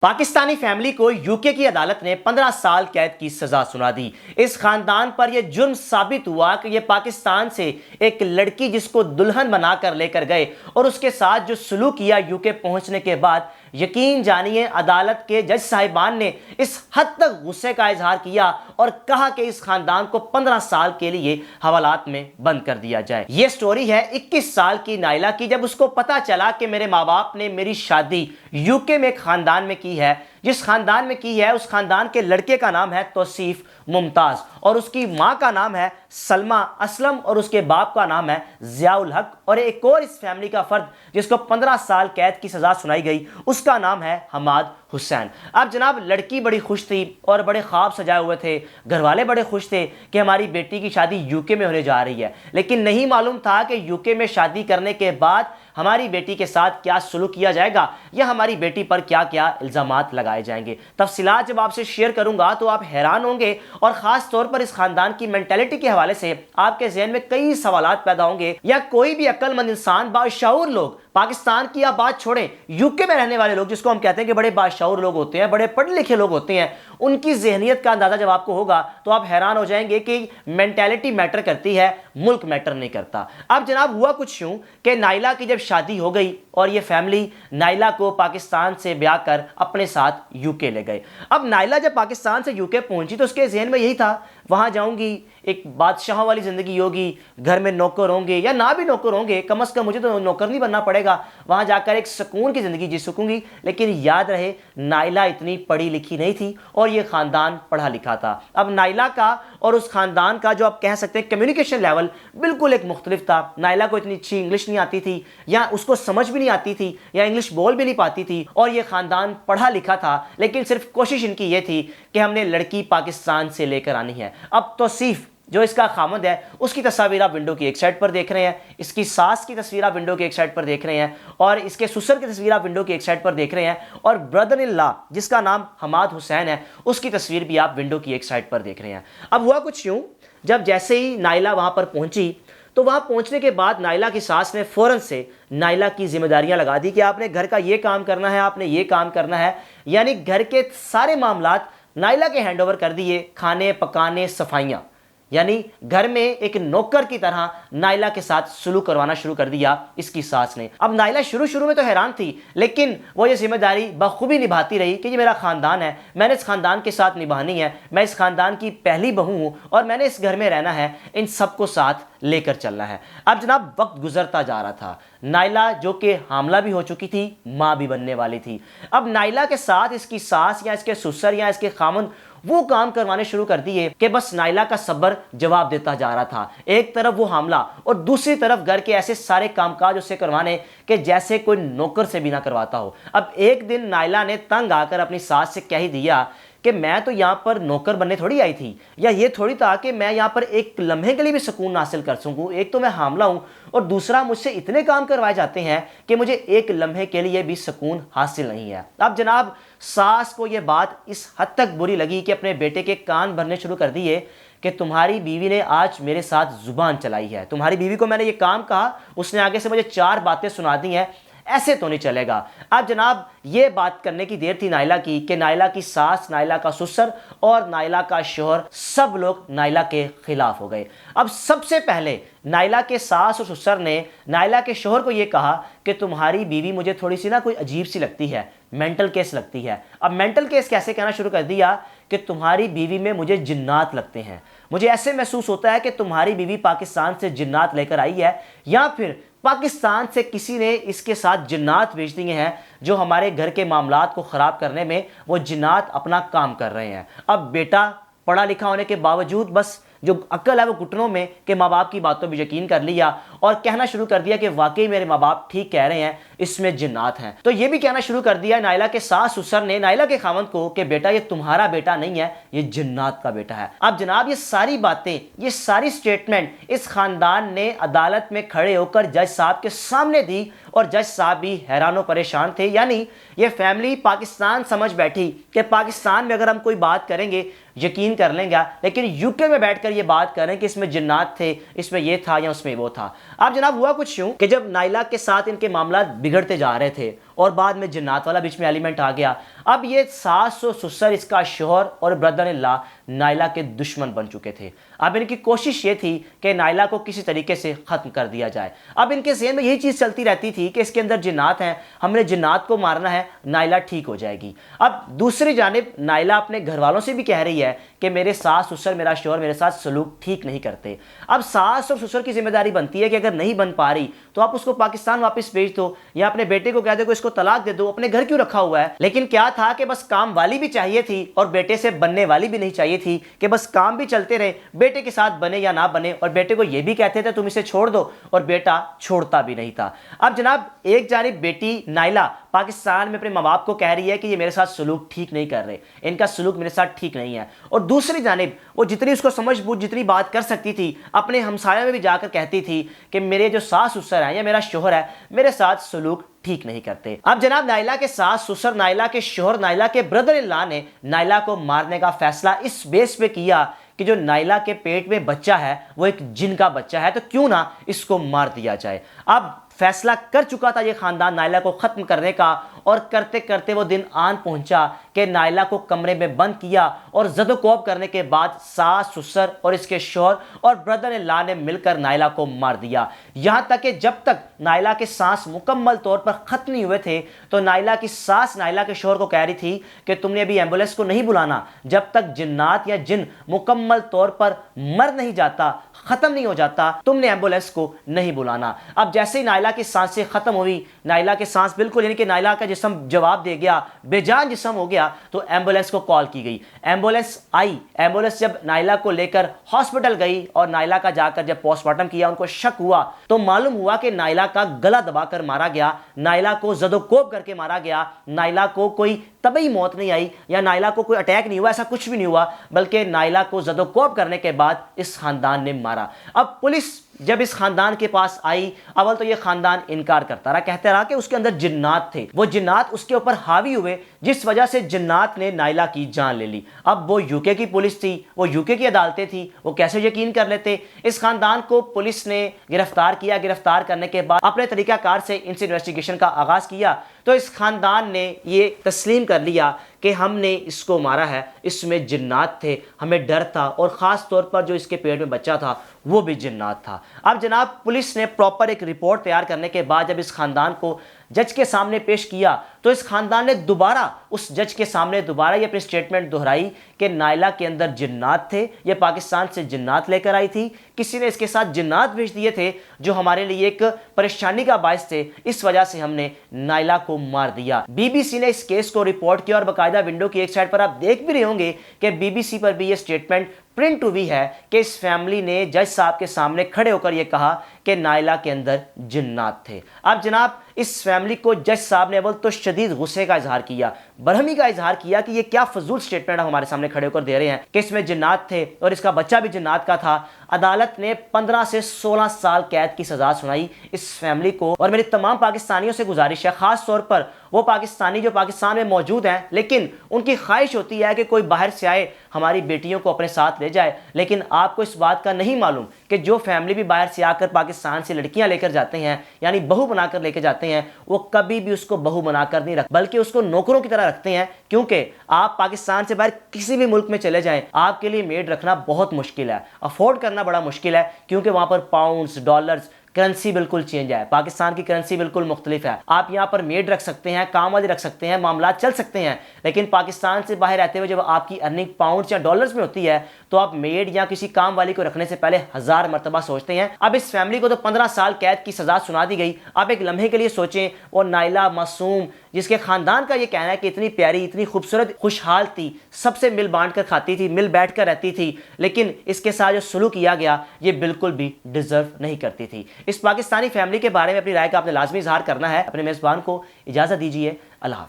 Pakistani family को UK की अदालत ने 15 साल कैद की सजा सुना दी। इस खानदान पर यह जुर्म साबित हुआ कि यह पाकिस्तान से एक लड़की जिसको दुल्हन बनाकर लेकर गए और उसके साथ जो सलूक किया यूके पहुंचने के बाद, यकीन जानिए अदालत के जज साहिबान ने इस हद तक गुस्से का इजहार किया और कहा कि इस खानदान को 15 साल के लिए हवालात में बंद कर दिया जाए। यह स्टोरी है 21 साल की नाइला की, जब उसको पता चला कि मेरे माँ बाप ने मेरी शादी यूके में एक खानदान में की है। जिस खानदान में की है उस खानदान के लड़के का नाम है तौसीफ मुमताज और उसकी मां का नाम है सलमा असलम और उसके बाप का नाम है जियाउल हक, और एक और इस फैमिली का फर्द जिसको 15 साल कैद की सजा सुनाई गई उसका नाम है हमाद हुसैन। अब जनाब लड़की बड़ी खुश थी और बड़े ख्वाब सजाए हुए थे, घर वाले बड़े खुश थे कि हमारी बेटी की शादी यूके में होने जा रही है, लेकिन नहीं मालूम था कि यूके में शादी करने के बाद हमारी बेटी के साथ क्या सलूक किया जाएगा या हमारी बेटी पर क्या क्या इल्जामात लगाए जाएंगे। तफसीलात जब आपसे शेयर करूंगा तो आप हैरान होंगे और खास तौर पर इस खानदान की मेंटेलिटी के हवाले से आपके ज़हन में कई सवालात पैदा होंगे। या कोई भी अक्लमंद इंसान, बाशऊर लोग, पाकिस्तान की आप बात छोड़ें, यूके में रहने वाले लोग जिसको हम कहते हैं कि बड़े बाशऊर लोग होते हैं, बड़े पढ़े लिखे लोग होते हैं, उनकी ज़हनियत का अंदाज़ा जब आपको होगा तो आप हैरान हो जाएंगे कि मेंटेलिटी मैटर करती है, मुल्क मैटर नहीं करता। अब जनाब हुआ कुछ यूं कि नाइला की जब शादी हो गई और ये फैमिली नाइला को पाकिस्तान से ब्याह कर अपने साथ यूके ले गए। अब नाइला जब पाकिस्तान से यूके पहुंची तो उसके जहन में यही था, वहां जाऊंगी, एक बादशाह वाली ज़िंदगी होगी, घर में नौकर होंगे या ना भी नौकर होंगे, कम से कम मुझे तो नौकर नहीं बनना पड़ेगा, वहां जाकर एक सुकून की ज़िंदगी जी सकूंगी। लेकिन याद रहे नाइला इतनी पढ़ी लिखी नहीं थी और ये ख़ानदान पढ़ा लिखा था। अब नाइला का और उस ख़ानदान का जो आप कह सकते हैं कम्युनिकेशन लेवल बिल्कुल एक मुख्तलिफ था। नाइला को इतनी अच्छी इंग्लिश नहीं आती थी या उसको समझ भी नहीं आती थी या इंग्लिश बोल भी नहीं पाती थी, और ये ख़ानदान पढ़ा लिखा था, लेकिन सिर्फ कोशिश इनकी ये थी कि हमने लड़की पाकिस्तान से लेकर आनी है। अब तौसीफ जो इसका खामद है उसकी तस्वीर आप विंडो की एक साइड पर देख रहे हैं, इसकी सास की तस्वीर आप विंडो की एक साइड पर देख रहे हैं, और इसके ससुर की तस्वीर आप विंडो की एक साइड पर देख रहे हैं, और ब्रदर इन लॉ जिसका नाम हमाद हुसैन है उसकी तस्वीर भी आप विंडो की एक साइड पर देख रहे हैं। अब हुआ कुछ यूं, जब जैसे ही नाइला वहां पर पहुंची तो वहां पहुंचने के बाद नाइला की सास ने फौरन से नाइला की जिम्मेदारियां लगा दी कि आपने घर का ये काम करना है, आपने ये काम करना है, यानी घर के सारे मामलात नाइला के हैंड ओवर कर दिए, खाने पकाने सफाइयां, यानी घर में एक नौकर की तरह नाइला के साथ सलूक करवाना शुरू कर दिया इसकी सास ने। अब नाइला शुरू में तो हैरान थी, लेकिन वो ये जिम्मेदारी बखूबी निभाती रही कि ये मेरा खानदान है, मैंने इस खानदान के साथ निभानी है, मैं इस खानदान की पहली बहू हूं और मैंने इस घर में रहना है, इन सबको साथ लेकर चलना है। अब जनाब वक्त गुजरता जा रहा था, नाइला जो कि हामला भी हो चुकी थी, माँ भी बनने वाली थी। अब नाइला के साथ इसकी सास या इसके ससुर या इसके खामन वो काम करवाने शुरू कर दिए कि बस नाइला का सब्र जवाब देता जा रहा था। एक तरफ वो हामला और दूसरी तरफ घर के ऐसे सारे कामकाज उससे करवाने कि जैसे कोई नौकर से भी ना करवाता हो। अब एक दिन नाइला ने तंग आकर अपनी सास से कह ही दिया कि मैं तो यहाँ पर नौकर बनने थोड़ी आई थी, या ये थोड़ी था कि मैं यहाँ पर एक लम्हे के लिए भी सुकून हासिल कर सकूँ। एक तो मैं हामला हूँ और दूसरा मुझसे इतने काम करवाए जाते हैं कि मुझे एक लम्हे के लिए भी सुकून हासिल नहीं है। अब जनाब सास को ये बात इस हद तक बुरी लगी कि अपने बेटे के कान भरने शुरू कर दिए कि तुम्हारी बीवी ने आज मेरे साथ जुबान चलाई है, तुम्हारी बीवी को मैंने ये काम कहा, उसने आगे से मुझे 4 बातें सुना दी हैं, ऐसे तो नहीं चलेगा। अब जनाब ये बात करने की देर थी नाइला की कि नाइला की सास, नाइला का ससुर और नाइला का शोहर सब लोग नाइला के खिलाफ हो गए। अब सबसे पहले नाइला के सास और ससुर ने नाइला के शोहर को ये कहा कि तुम्हारी बीवी मुझे थोड़ी सी ना कोई अजीब सी लगती है, मेंटल केस लगती है। अब मेंटल केस कैसे कहना शुरू कर दिया कि तुम्हारी बीवी में मुझे जिन्नात लगते हैं, मुझे ऐसे महसूस होता है कि तुम्हारी बीवी पाकिस्तान से जिन्नात लेकर आई है या फिर पाकिस्तान से किसी ने इसके साथ जिन्नात भेज दिए हैं जो हमारे घर के मामलात को ख़राब करने में वो जिन्नात अपना काम कर रहे हैं। अब बेटा पढ़ा लिखा होने के बावजूद बस जो अक्ल है वो घुटनों में कि माँ बाप की बातों पर यकीन कर लिया और कहना शुरू कर दिया कि वाकई मेरे माँ बाप ठीक कह रहे हैं, इसमें जिन्नात हैं। तो ये भी कहना शुरू कर दिया नाइला के सास ससुर ने नाइला के खामन को कि बेटा ये तुम्हारा बेटा नहीं है, ये जिन्नात का बेटा है। अब जनाब ये सारी बातें, ये सारी स्टेटमेंट इस खानदान ने अदालत में खड़े होकर जज साहब के सामने दी और जज साहब भी हैरान और परेशान थे। यानी ये फैमिली पाकिस्तान समझ बैठी कि पाकिस्तान में अगर हम कोई बात करेंगे यकीन कर लेंगे, लेकिन यूके में बैठकर ये बात करें कि इसमें जिन्नात थे, इसमें ये था या उसमें वो था। अब जनाब हुआ कुछ यूं कि जब नाइला के साथ इनके मामला बिगड़ते जा रहे थे اور بعد میں جنات والا بیچ میں ایلیمنٹ آ گیا۔ اب یہ ساس و سسر، اس کا شوہر اور برادر ان لا نائلہ کے دشمن بن چکے تھے۔ اب ان کی کوشش یہ تھی کہ نائلہ کو کسی طریقے سے ختم کر دیا جائے۔ اب ان کے ذہن میں یہی چیز چلتی رہتی تھی کہ اس کے اندر جنات ہیں، ہم نے جنات کو مارنا ہے، نائلہ ٹھیک ہو جائے گی۔ اب دوسری جانب نائلہ اپنے گھر والوں سے بھی کہہ رہی ہے کہ میرے ساس سسر، میرا شوہر میرے ساتھ سلوک ٹھیک نہیں کرتے۔ اب ساس اور سسر کی ذمہ داری بنتی ہے کہ اگر نہیں بن پا رہی تو آپ اس کو پاکستان واپس بھیج دو، یا اپنے بیٹے کو کہہ دو کہ اس کو طلاق دے دو، اپنے گھر کیوں رکھا ہوا ہے؟ لیکن کیا تھا کہ بس کام والی بھی چاہیے تھی اور بیٹے سے بننے والی بھی نہیں چاہیے تھی کہ بس کام بھی چلتے رہے، بیٹے کے ساتھ بنے یا نہ بنے، اور بیٹے کو یہ بھی کہتے تھے تم اسے چھوڑ دو، اور بیٹا چھوڑتا بھی نہیں تھا۔ اب جناب ایک جانب بیٹی نائلہ پاکستان میں اپنے ماں باپ کو کہہ رہی ہے کہ یہ میرے ساتھ سلوک ٹھیک نہیں کر رہے، ان کا سلوک میرے ساتھ ٹھیک نہیں ہے، اور دوسری جانب وہ جتنی اس کو سمجھ بوجھ جتنی بات کر سکتی تھی اپنے ہمسایوں میں بھی جا کر کہتی تھی کہ میرے جو ساس سسر ہیں یا میرا شوہر ہے میرے ساتھ سلوک ٹھیک نہیں کرتے۔ اب جناب نائلہ کے ساس سسر، نائلہ کے شوہر، نائلہ کے برادر ان لا نے نائلہ کو مارنے کا فیصلہ اس بیس پہ کیا کہ جو نائلہ کے پیٹ میں بچہ ہے وہ ایک جن کا بچہ ہے، تو کیوں نہ اس کو مار دیا جائے۔ اب فیصلہ کر چکا تھا یہ خاندان نائلہ کو ختم کرنے کا، اور کرتے کرتے وہ دن آن پہنچا کہ نائلہ کو کمرے میں بند کیا، اور زد و کوب کرنے کے بعد ساس سسر اور اس کے شوہر اور برادر ان لا نے مل کر نائلہ کو مار دیا۔ یہاں تک کہ جب تک نائلہ کے سانس مکمل طور پر ختم نہیں ہوئے تھے تو نائلہ کی ساس نائلہ کے شوہر کو کہہ رہی تھی کہ تم نے ابھی ایمبولینس کو نہیں بلانا، جب تک جنات یا جن مکمل طور پر مر نہیں جاتا، ختم نہیں ہو جاتا، تم نے ایمبولینس کو نہیں بلانا۔ اب جیسے ہی نائلہ کی سانسیں ختم ہوئی، نائلہ کے سانس بالکل یعنی کہ نائلہ کا جسم جواب دے گیا، بے جان جسم ہو گیا، تو ایمبولینس کو کال کی گئی۔ ایمبولینس آئی، ایمبولینس جب نائلہ کو لے کر ہاسپٹل گئی اور نائلہ کا جا کر جب پوسٹ مارٹم کیا، ان کو شک ہوا تو معلوم ہوا کہ نائلہ کا گلا دبا کر مارا گیا، نائلہ کو زد و کوب کر کے مارا گیا۔ نائلہ کو کوئی طبعی موت نہیں آئی یا نائلہ کو کوئی اٹیک نہیں ہوا، ایسا کچھ بھی نہیں ہوا، بلکہ نائلہ کو زد و کوب کرنے کے بعد اس خاندان نے مارا۔ اب پولیس جب اس خاندان کے پاس آئی، اول تو یہ خاندان انکار کرتا رہا، کہتے رہا کہ اس کے اندر جنات تھے، وہ جنات اس کے اوپر حاوی ہوئے جس وجہ سے جنات نے نائلہ کی جان لے لی۔ اب وہ یو کے کی پولیس تھی، وہ یو کے کی عدالتیں تھی، وہ کیسے یقین کر لیتے؟ اس خاندان کو پولیس نے گرفتار کیا، گرفتار کرنے کے بعد اپنے طریقہ کار سے ان سے انویسٹیگیشن کا آغاز کیا، تو اس خاندان نے یہ تسلیم کر لیا کہ ہم نے اس کو مارا ہے، اس میں جنات تھے، ہمیں ڈر تھا، اور خاص طور پر جو اس کے پیٹ میں بچہ تھا وہ بھی جنات تھا۔ اب جناب پولیس نے پراپر ایک رپورٹ تیار کرنے کے بعد جب اس خاندان کو جج کے سامنے پیش کیا تو اس خاندان نے دوبارہ اس جج کے سامنے دوبارہ یہ اپنی سٹیٹمنٹ دہرائی کہ نائلہ کے اندر جنات تھے، یہ پاکستان سے جنات لے کر آئی تھی، کسی نے اس کے ساتھ جنات بھیج دیے تھے جو ہمارے لیے ایک پریشانی کا باعث تھے، اس وجہ سے ہم نے نائلہ کو مار دیا۔ بی بی سی نے اس کیس کو رپورٹ کیا، اور باقاعدہ ونڈو کی ایک سائڈ پر آپ دیکھ بھی رہے ہوں گے کہ بی بی سی پر بھی یہ سٹیٹمنٹ پرنٹ ہوئی ہے کہ اس فیملی نے جج صاحب کے سامنے کھڑے ہو کر یہ کہا کہ نائلہ کے اندر جنات تھے۔ اب جناب اس فیملی کو جج صاحب نے اول تو شدید غصے کا اظہار کیا، برہمی کا اظہار کیا کہ یہ کیا فضول سٹیٹمنٹ ہمارے سامنے کھڑے ہو کر دے رہے ہیں کہ اس میں جنات تھے اور اس کا بچہ بھی جنات کا تھا۔ عدالت نے 15 سے 16 سال قید کی سزا سنائی اس فیملی کو، اور میری تمام پاکستانیوں سے گزارش ہے، خاص طور پر وہ پاکستانی جو پاکستان میں موجود ہیں لیکن ان کی خواہش ہوتی ہے کہ کوئی باہر سے آئے ہماری بیٹیوں کو اپنے ساتھ لے جائے، لیکن آپ کو اس بات کا نہیں معلوم کہ جو فیملی بھی باہر سے آ کر پاکستان سے لڑکیاں لے کر جاتے ہیں، یعنی بہو بنا کر لے کے جاتے ہیں، وہ کبھی بھی اس کو بہو بنا کر نہیں رکھتے بلکہ اس کو نوکروں کی طرح رکھتے ہیں، کیونکہ آپ پاکستان سے باہر کسی بھی ملک میں چلے جائیں آپ کے لیے میڈ رکھنا بہت مشکل ہے، افورڈ کرنا بڑا مشکل ہے، کیونکہ وہاں پر پاؤنڈز، ڈالرز، کرنسی بالکل چینج ہے، پاکستان کی کرنسی بالکل مختلف ہے۔ آپ یہاں پر میڈ رکھ سکتے ہیں، کام والی رکھ سکتے ہیں، معاملات چل سکتے ہیں، لیکن پاکستان سے باہر رہتے ہوئے جب آپ کی ارننگ پاؤنڈز یا ڈالرز میں ہوتی ہے تو آپ میڈ یا کسی کام والی کو رکھنے سے پہلے 1000 مرتبہ سوچتے ہیں۔ اب اس فیملی کو تو 15 سال قید کی سزا سنا دی گئی۔ آپ ایک لمحے کے لیے سوچیں، وہ نائلہ معصوم جس کے خاندان کا یہ کہنا ہے کہ اتنی پیاری، اتنی خوبصورت، خوشحال تھی، سب سے مل بانٹ کر کھاتی تھی، مل بیٹھ کر رہتی تھی، لیکن اس کے ساتھ جو سلوک کیا گیا یہ بالکل بھی ڈیزرو نہیں کرتی تھی۔ اس پاکستانی فیملی کے بارے میں اپنی رائے کا آپ نے لازمی اظہار کرنا ہے۔ اپنے میزبان کو اجازت دیجیے، اللہ حافظ۔